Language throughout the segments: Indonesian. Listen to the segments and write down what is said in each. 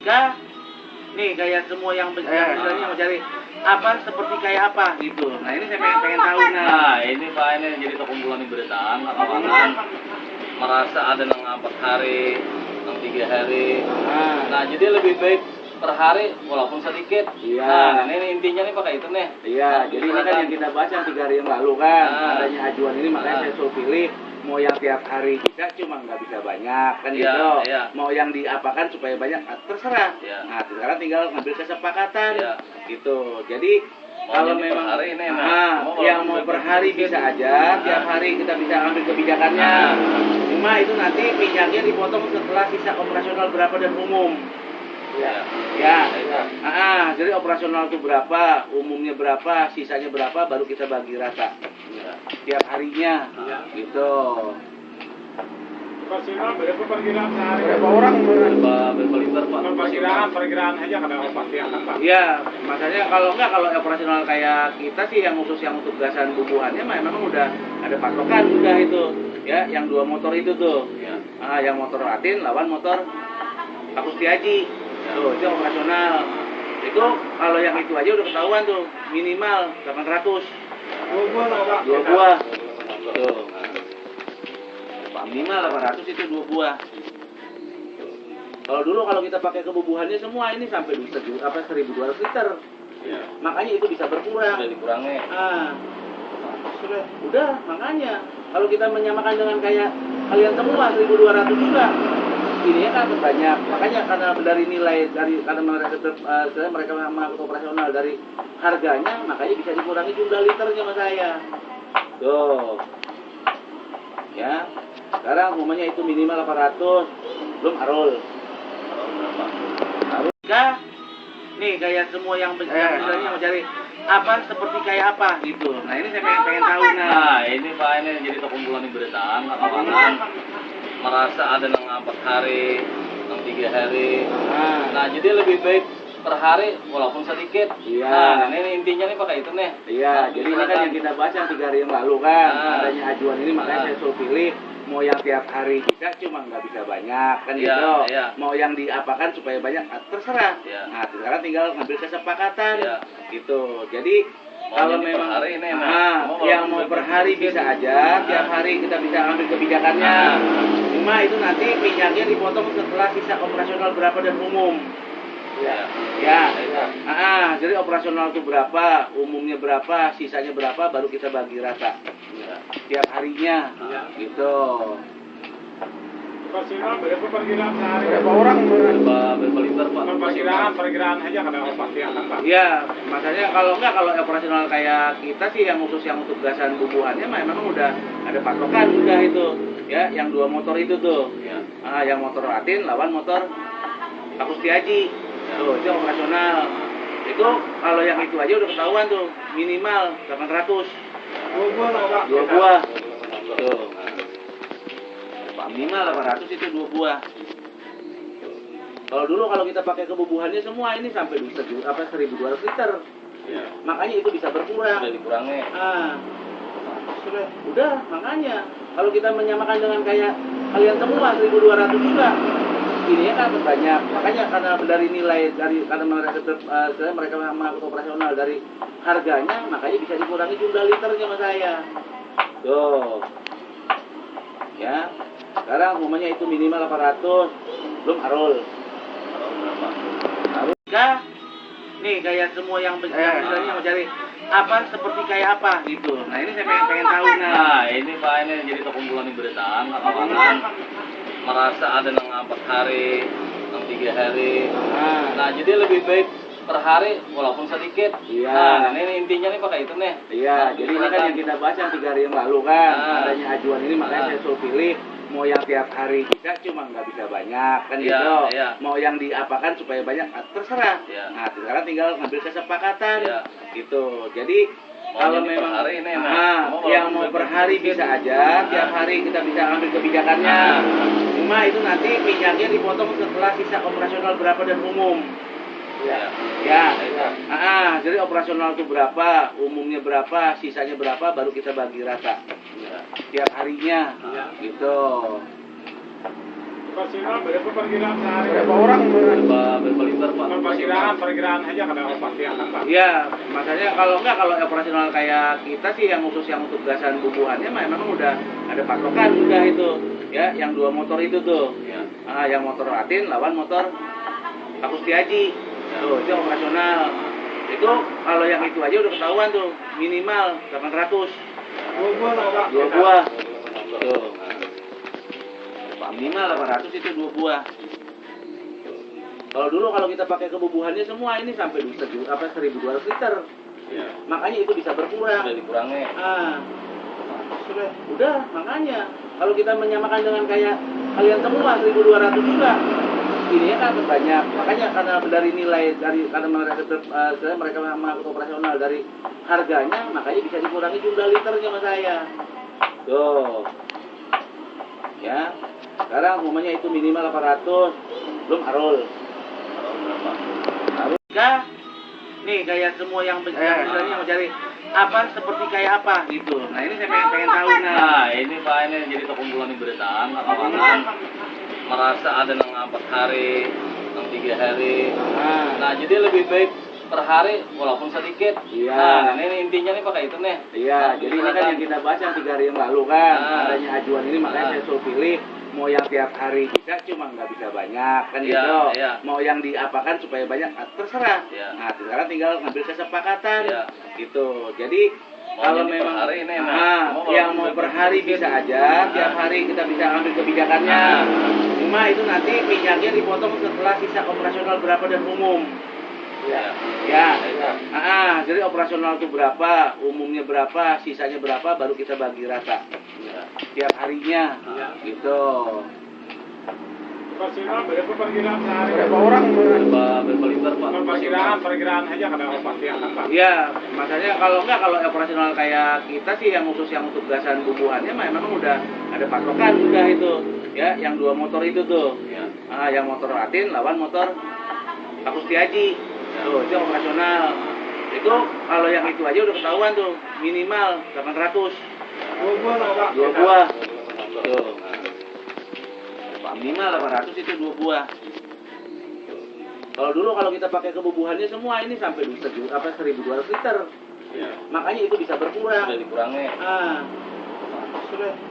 Kah? Nih kayak semua yang misalnya mau cari apa seperti kayak apa gitu. Nah ini saya pengen tahu Nah ini Pak, ini jadi terkumpulan beritaan lapangan merasa ada yang 4 hari, yang 3 hari. Nah jadi lebih baik per hari walaupun sedikit. Iya. Nah ini intinya nih pakai itu nih. Iya, Nah, jadi ini kan yang kita bahas yang 3 hari yang lalu kan, adanya ajuan ini makanya saya suruh pilih mau yang tiap hari bisa cuma nggak bisa banyak kan gitu. Mau yang diapakan supaya banyak terserah. Nah sekarang tinggal ngambil kesepakatan gitu. Jadi kalau memang hari ini, yang mau per hari bisa aja, tiap hari kita bisa ambil kebijakannya. Cuma itu nanti minyaknya dipotong setelah sisa operasional berapa dan umum. Jadi operasional itu berapa, umumnya berapa, sisanya berapa, baru kita bagi rata tiap harinya, gitu. Operasional berapa perkiraan sehari? Berapa orang? Berapa liter Pak? Perkiraan aja kada pasti akan Pak. Iya, makanya kalau operasional kayak kita sih yang khusus yang untuk gasan bubuhannya memang udah ada patokan udah itu, ya, yang 2 motor itu tuh, yang motor Latin lawan motor Pak Kustiaji. Tuh, itu operasional. Itu kalau yang itu aja udah ketahuan tuh, minimal 800. 2 buah lah Pak. 2 buah. Tuh. Minimal 800 itu 2 buah. Kalau dulu kalau kita pakai kebubuhannya semua ini sampai 1.200 liter. Makanya itu bisa berkurang. Sudah dikurangi. Udah, makanya kalau kita menyamakan dengan kayak kalian semua 1.200 juga. Ini kan banyak, makanya karena dari nilai karena mereka mengangkut operasional dari harganya, makanya bisa dikurangi jumlah liternya sama saya. Tuh, ya. Sekarang umumnya itu minimal 800, belum arul. Arul kah? Nih kayak semua yang misalnya mau cari apa seperti kayak apa gitu. Nah ini saya pengen tahu Nah ini Pak, ini jadi terkumpulan beritaan lapangan merasa ada yang 4 hari, yang 3 hari. Nah jadi lebih baik per hari walaupun sedikit. Nah ini intinya nih pakai itu nih. Iya, jadi ini kan yang kita bahas yang 3 hari yang lalu kan, adanya ajuan ini makanya saya suruh pilih mau yang tiap hari bisa cuma nggak bisa banyak kan gitu. Mau yang diapakan supaya banyak terserah. Nah sekarang tinggal ngambil kesepakatan gitu. Jadi kalau memang hari ini, yang mau per hari bisa aja, tiap hari kita bisa ambil kebijakannya. Cuma itu nanti minyaknya dipotong setelah sisa operasional berapa dan umum. Jadi operasional itu berapa, umumnya berapa, sisanya berapa, baru kita bagi rata tiap harinya, gitu. Operasional berapa perkiraan sehari? Berapa orang? Berapa liter Pak? Perkiraan aja kada pasti akan Pak. Iya, makanya kalau operasional kayak kita sih yang khusus yang untuk gasan bubuhannya memang udah ada patokan udah itu, ya, yang 2 motor itu tuh, yang motor Latin lawan motor Pak Kustiaji. Tuh, itu operasional. Itu kalau yang itu aja udah ketahuan tuh, minimal 800. 2 buah lah Pak. 2 buah. Tuh. Minimal 800 itu 2 buah. Kalau dulu kalau kita pakai kebubuhannya semua ini sampai 1.200 liter. Makanya itu bisa berkurang. Sudah dikurangi. Udah, makanya kalau kita menyamakan dengan kayak kalian semua 1.200 juga. Ini kan banyak, makanya karena dari nilai karena mereka mengangkut operasional dari harganya, makanya bisa dikurangi jumlah liternya sama saya. Tuh, ya. Sekarang umumnya itu minimal 800, belum arul. Arul kah? Nih kayak semua yang misalnya mau cari apa seperti kayak apa gitu. Nah ini saya pengen tahu Nah ini Pak, ini jadi terkumpulan beritaan lapangan merasa ada yang 4 hari, yang 3 hari. Nah jadi lebih baik per hari walaupun sedikit. Nah ini intinya nih pakai itu nih. Iya, jadi ini kan yang kita bahas yang 3 hari yang lalu kan, adanya ajuan ini makanya saya suruh pilih mau yang tiap hari bisa cuma nggak bisa banyak kan gitu. Mau yang diapakan supaya banyak terserah. Nah sekarang tinggal ngambil kesepakatan gitu. Jadi kalau memang hari ini, yang mau per hari bisa aja, tiap hari kita bisa ambil kebijakannya. Cuma itu nanti minyaknya dipotong setelah sisa operasional berapa dan umum. Jadi operasional itu berapa, umumnya berapa, sisanya berapa, baru kita bagi rata tiap harinya, gitu. Operasional berapa perkiraan sehari? Berapa orang? Berapa perkiraan aja kadang pasti akan Pak. Iya, makanya kalau operasional kayak kita sih yang khusus yang untuk gasan bubuhannya memang udah ada patokan udah itu. Ya, yang 2 motor itu tuh. Ya. Yang motor Latin lawan motor Pak Kustiaji. Tuh, itu operasional. Itu kalau yang itu aja udah ketahuan tuh, minimal 800. 2 buah lah Pak. 2 buah. Tuh. Minimal 800 itu 2 buah. Kalau dulu kalau kita pakai kebubuhannya semua ini sampai 1.200 liter. Ya. Makanya itu bisa berkurang. Udah dikurangi. Udah, makanya kalau kita menyamakan dengan kayak kalian semua 1.200 juga. Ini kan banyak. Makanya karena dari nilai karena mereka mengangkut operasional dari harganya, makanya bisa dikurangi jumlah liternya sama saya. Tuh. Ya. Sekarang umumnya itu minimal 800, belum arul. Arul enggak. Nih kayak semua yang misalnya mau cari apa seperti kayak apa gitu. Nah ini saya pengen tahu Nah, ini Pak, ini jadi terkumpulan beritaan kawan-kawan merasa ada yang 4 hari, yang 3 hari. Nah, jadi lebih baik per hari walaupun sedikit. Iya. Nah, ini intinya nih pakai itu nih. Iya, Nah, jadi ini kan yang kita bahas yang 3 hari yang lalu kan, adanya ajuan ini makanya saya suruh pilih mau yang tiap hari bisa cuma nggak bisa banyak kan Iya, gitu. iya. Mau yang diapakan supaya banyak terserah. Iya. Nah, sekarang tinggal ngambil kesepakatan. Iya. Gitu. Jadi Mau kalau jadi per memang hari ini, mau yang walaupun mau per sedikit. hari bisa aja, tiap hari kita bisa ambil kebijakannya. Cuma itu nanti minyaknya dipotong setelah sisa operasional berapa dan umum. Ya. Ya, jadi operasional itu berapa, umumnya berapa, sisanya berapa, baru kita bagi rata. Tiap harinya, gitu. Operasional berapa perkiraan sehari? Berapa orang? Berapa liter Pak? Perkiraan aja kadang pasti akan Pak. Iya, makanya kalau operasional kayak kita sih yang khusus yang untuk gasan bubuhannya memang udah ada patokan udah itu. Ya, yang 2 motor itu tuh. Ya. Yang motor Latin lawan motor Pak Kustiaji. Tuh, itu operasional. Itu kalau yang itu aja udah ketahuan tuh, minimal 800. 2 buah lah Pak. 2 buah. Tuh. Minimal 800 itu 2 buah. Kalau dulu kalau kita pakai kebubuhannya semua ini sampai 1.200 liter. Ya. Makanya itu bisa berkurang. Udah dikurangi.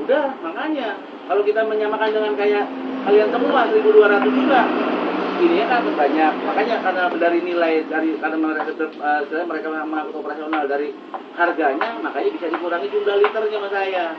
Udah, makanya kalau kita menyamakan dengan kayak kalian semua 1.200 juga. Ini kan banyak. Makanya karena dari nilai karena mereka mengangkut operasional dari harganya, makanya bisa dikurangi jumlah liternya sama saya.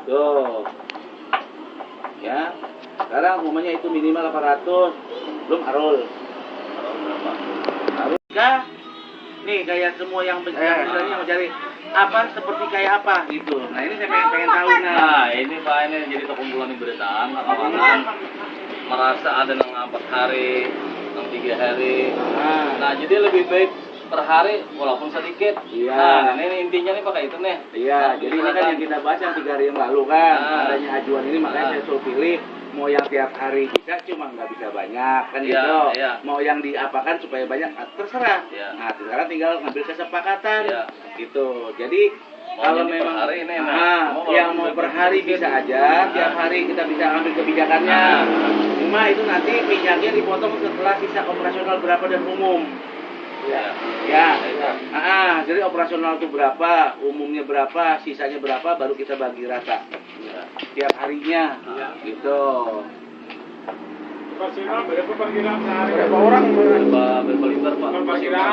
Tuh. Ya. Sekarang umumnya itu minimal 800, belum arul. Arul enggak. Nih kayak semua yang misalnya mau cari apa seperti kayak apa gitu. Nah ini saya pengen tahu Nah, ini Pak, ini jadi terkumpulan beritaan kawan-kawan merasa ada yang 4 hari, yang 3 hari. Nah, jadi lebih baik per hari walaupun sedikit. Iya. Nah, ini intinya nih pakai itu nih. Iya, jadi ini kan yang kita bahas yang 3 hari yang lalu kan, adanya ajuan ini makanya saya suruh pilih mau yang tiap hari bisa cuma nggak bisa banyak kan Iya, gitu. iya. Mau yang diapakan supaya banyak terserah. Iya. Nah, sekarang tinggal ngambil kesepakatan. Iya. Gitu. Jadi Mau kalau jadi per memang hari ini, yang mau per hari bisa aja, tiap hari kita bisa ambil kebijakannya. Cuma itu nanti minyaknya dipotong setelah sisa operasional berapa dan umum. Ya. Jadi operasional itu berapa, umumnya berapa, sisanya berapa, baru kita bagi rata. Tiap harinya, gitu. Operasional berapa perkiraan sehari? Berapa orang? Berapa liter Pak?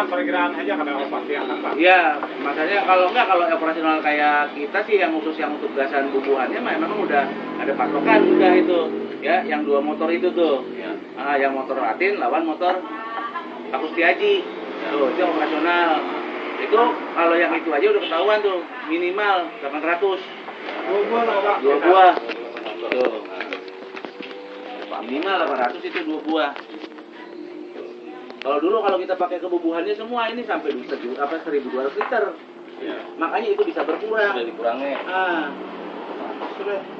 Perkiraan aja kadang pasti akan Pak. Iya, makanya kalau operasional kayak kita sih yang khusus yang untuk gasan bubuhannya memang udah ada patokan udah itu. Ya, yang 2 motor itu tuh. Ya. Yang motor Latin lawan motor Pak Kustiaji. Tuh, itu operasional. Itu kalau yang itu aja udah ketahuan tuh, minimal 800. 2 buah lah Pak. 2 buah. Tuh. Minimal 800 itu 2 buah. Kalau dulu kalau kita pakai kebubuhannya semua ini sampai 1.200 liter. Ya. Makanya itu bisa berkurang. Udah dikurangi.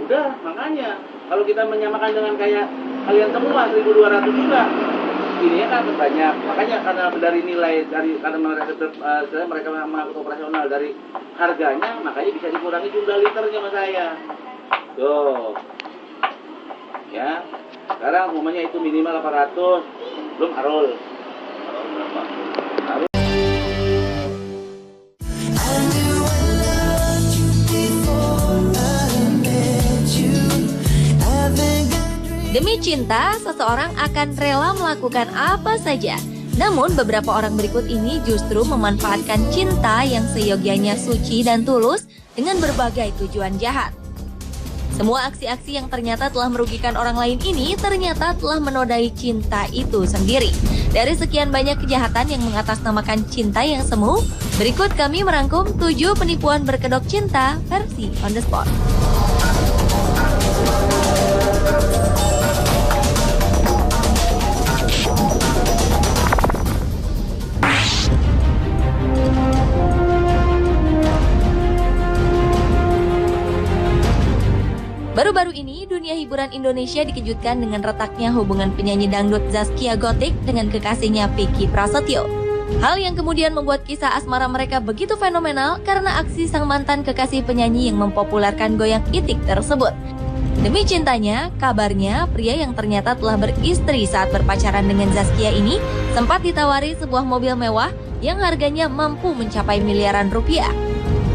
Udah, makanya kalau kita menyamakan dengan kayak kalian semua 1.200 juga. Ini kan banyak. Makanya karena dari nilai karena mereka mengangkut operasional dari harganya, makanya bisa dikurangi jumlah liternya sama saya. Tuh. Ya. Sekarang umumnya itu minimal 800, belum arul. tahu berapa. Demi cinta, seseorang akan rela melakukan apa saja. Namun beberapa orang berikut ini justru memanfaatkan cinta yang seyogianya suci dan tulus dengan berbagai tujuan jahat. Semua aksi-aksi yang ternyata telah merugikan orang lain ini ternyata telah menodai cinta itu sendiri. Dari sekian banyak kejahatan yang mengatasnamakan cinta yang semu, berikut kami merangkum 7 penipuan berkedok cinta versi on the spot. Baru-baru ini, dunia hiburan Indonesia dikejutkan dengan retaknya hubungan penyanyi dangdut Zaskia Gotik dengan kekasihnya Vicky Prasetyo. Hal yang kemudian membuat kisah asmara mereka begitu fenomenal karena aksi sang mantan kekasih penyanyi yang mempopulerkan goyang itik tersebut. Demi cintanya, kabarnya pria yang ternyata telah beristri saat berpacaran dengan Zaskia ini sempat ditawari sebuah mobil mewah yang harganya mampu mencapai miliaran rupiah.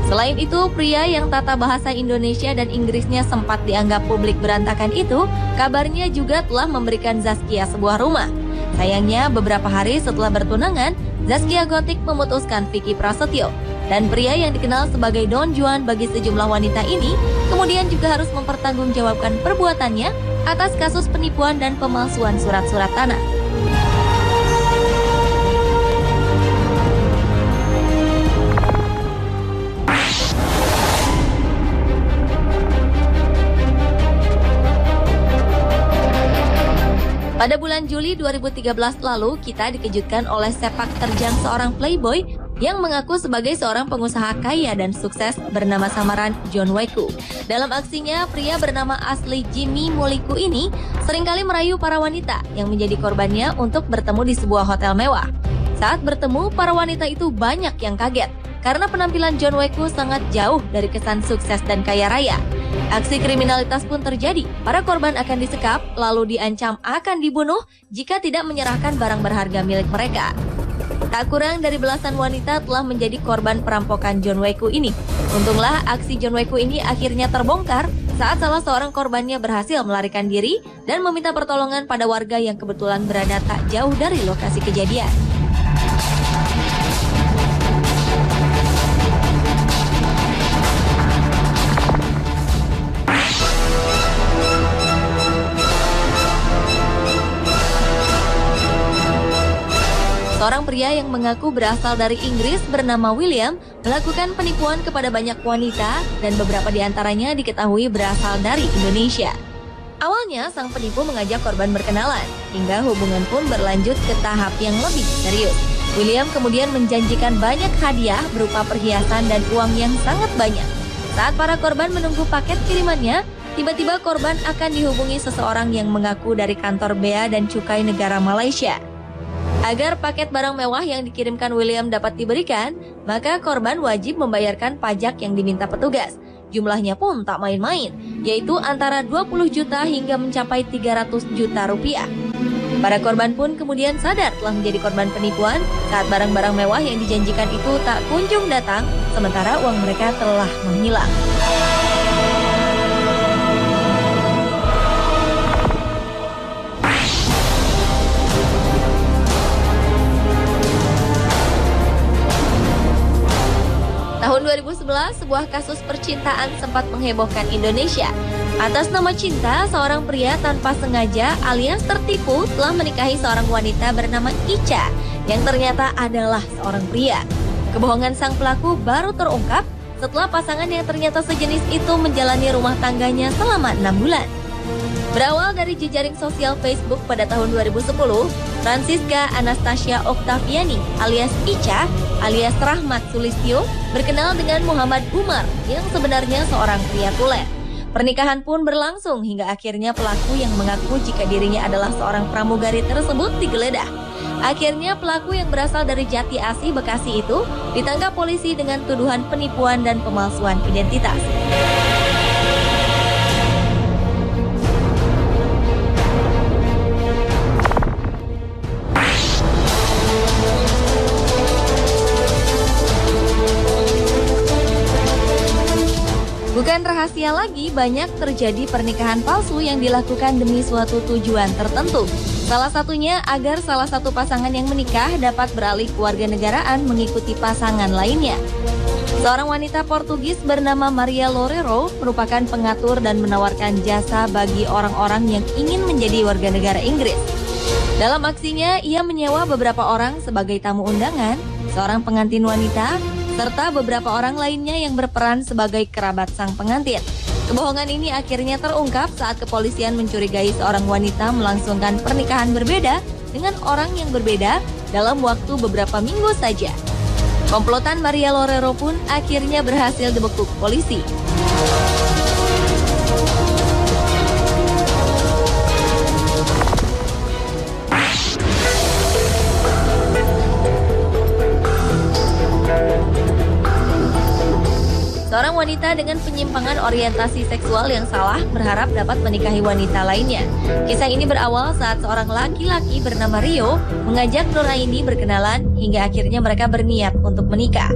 Selain itu, pria yang tata bahasa Indonesia dan Inggrisnya sempat dianggap publik berantakan itu, kabarnya juga telah memberikan Zaskia sebuah rumah. Sayangnya, beberapa hari setelah bertunangan, Zaskia Gotik memutuskan Vicky Prasetyo. Dan pria yang dikenal sebagai Don Juan bagi sejumlah wanita ini, kemudian juga harus mempertanggungjawabkan perbuatannya atas kasus penipuan dan pemalsuan surat-surat tanah. Pada bulan Juli 2013 lalu, kita dikejutkan oleh sepak terjang seorang playboy yang mengaku sebagai seorang pengusaha kaya dan sukses bernama samaran John Weku. Dalam aksinya, pria bernama asli Jimmy Moliku ini seringkali merayu para wanita yang menjadi korbannya untuk bertemu di sebuah hotel mewah. Saat bertemu, para wanita itu banyak yang kaget karena penampilan John Weku sangat jauh dari kesan sukses dan kaya raya. Aksi kriminalitas pun terjadi. Para korban akan disekap, lalu diancam akan dibunuh jika tidak menyerahkan barang berharga milik mereka. Tak kurang dari belasan wanita telah menjadi korban perampokan John Weku ini. Untunglah aksi John Weku ini akhirnya terbongkar saat salah seorang korbannya berhasil melarikan diri dan meminta pertolongan pada warga yang kebetulan berada tak jauh dari lokasi kejadian. Seorang pria yang mengaku berasal dari Inggris bernama William melakukan penipuan kepada banyak wanita dan beberapa di antaranya diketahui berasal dari Indonesia. Awalnya, sang penipu mengajak korban berkenalan, hingga hubungan pun berlanjut ke tahap yang lebih serius. William kemudian menjanjikan banyak hadiah berupa perhiasan dan uang yang sangat banyak. Saat para korban menunggu paket kirimannya, tiba-tiba korban akan dihubungi seseorang yang mengaku dari kantor Bea dan Cukai negara Malaysia. Agar paket barang mewah yang dikirimkan William dapat diberikan, maka korban wajib membayarkan pajak yang diminta petugas. Jumlahnya pun tak main-main, yaitu antara 20 juta hingga mencapai 300 juta rupiah. Para korban pun kemudian sadar telah menjadi korban penipuan saat barang-barang mewah yang dijanjikan itu tak kunjung datang, sementara uang mereka telah menghilang. Tahun 2011, sebuah kasus percintaan sempat menghebohkan Indonesia. Atas nama cinta, seorang pria tanpa sengaja alias tertipu telah menikahi seorang wanita bernama Ica yang ternyata adalah seorang pria. Kebohongan sang pelaku baru terungkap setelah pasangan yang ternyata sejenis itu menjalani rumah tangganya selama 6 bulan. Berawal dari jejaring sosial Facebook pada tahun 2010, Francisca Anastasia Oktaviani alias Ica alias Rahmat Sulistyo berkenal dengan Muhammad Umar yang sebenarnya seorang pria tulen. Pernikahan pun berlangsung hingga akhirnya pelaku yang mengaku jika dirinya adalah seorang pramugari tersebut digeledah. Akhirnya pelaku yang berasal dari Jati Asih, Bekasi itu ditangkap polisi dengan tuduhan penipuan dan pemalsuan identitas. bukan rahasia lagi, banyak terjadi pernikahan palsu yang dilakukan demi suatu tujuan tertentu. Salah satunya agar salah satu pasangan yang menikah dapat beralih kewarganegaraan mengikuti pasangan lainnya. Seorang wanita Portugis bernama Maria Loureiro merupakan pengatur dan menawarkan jasa bagi orang-orang yang ingin menjadi warga negara Inggris. Dalam aksinya, ia menyewa beberapa orang sebagai tamu undangan, seorang pengantin wanita, serta beberapa orang lainnya yang berperan sebagai kerabat sang pengantin. Kebohongan ini akhirnya terungkap saat kepolisian mencurigai seorang wanita melangsungkan pernikahan berbeda dengan orang yang berbeda dalam waktu beberapa minggu saja. Komplotan Maria Loureiro pun akhirnya berhasil dibekuk polisi. Seorang wanita dengan penyimpangan orientasi seksual yang salah berharap dapat menikahi wanita lainnya. Kisah ini berawal saat seorang laki-laki bernama Rio mengajak Nur Aini berkenalan hingga akhirnya mereka berniat untuk menikah.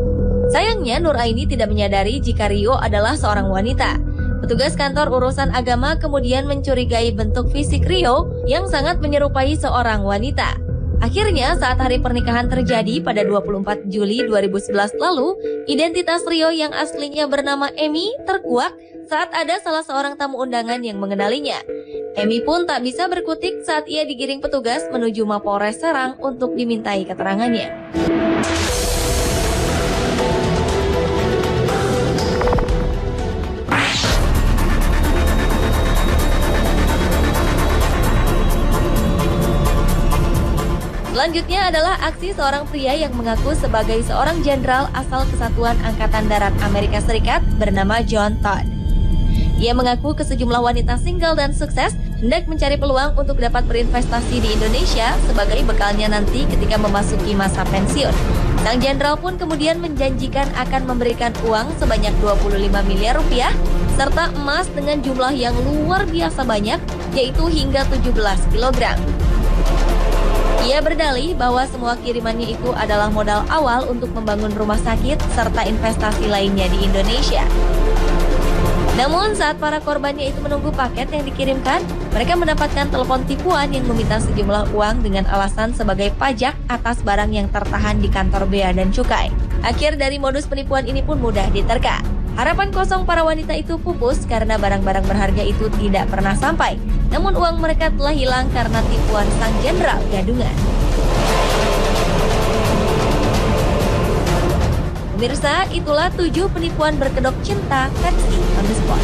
Sayangnya Nur Aini tidak menyadari jika Rio adalah seorang wanita. Petugas kantor urusan agama kemudian mencurigai bentuk fisik Rio yang sangat menyerupai seorang wanita. Akhirnya saat hari pernikahan terjadi pada 24 Juli 2011 lalu, identitas Rio yang aslinya bernama Emi terkuak saat ada salah seorang tamu undangan yang mengenalinya. Emi pun tak bisa berkutik saat ia digiring petugas menuju Mapolres Serang untuk dimintai keterangannya. Selanjutnya adalah aksi seorang pria yang mengaku sebagai seorang jenderal asal Kesatuan Angkatan Darat Amerika Serikat bernama John Todd. Ia mengaku ke sejumlah wanita single dan sukses hendak mencari peluang untuk dapat berinvestasi di Indonesia sebagai bekalnya nanti ketika memasuki masa pensiun. Sang jenderal pun kemudian menjanjikan akan memberikan uang sebanyak 25 miliar rupiah serta emas dengan jumlah yang luar biasa banyak, yaitu hingga 17 kilogram. Ia berdalih bahwa semua kirimannya itu adalah modal awal untuk membangun rumah sakit serta investasi lainnya di Indonesia. Namun saat para korbannya itu menunggu paket yang dikirimkan, mereka mendapatkan telepon tipuan yang meminta sejumlah uang dengan alasan sebagai pajak atas barang yang tertahan di kantor Bea dan Cukai. Akhir dari modus penipuan ini pun mudah diterka. Harapan kosong para wanita itu pupus karena barang-barang berharga itu tidak pernah sampai. Namun uang mereka telah hilang karena tipuan sang jenderal gadungan. Pemirsa, itulah 7 penipuan berkedok cinta versi On The Spot.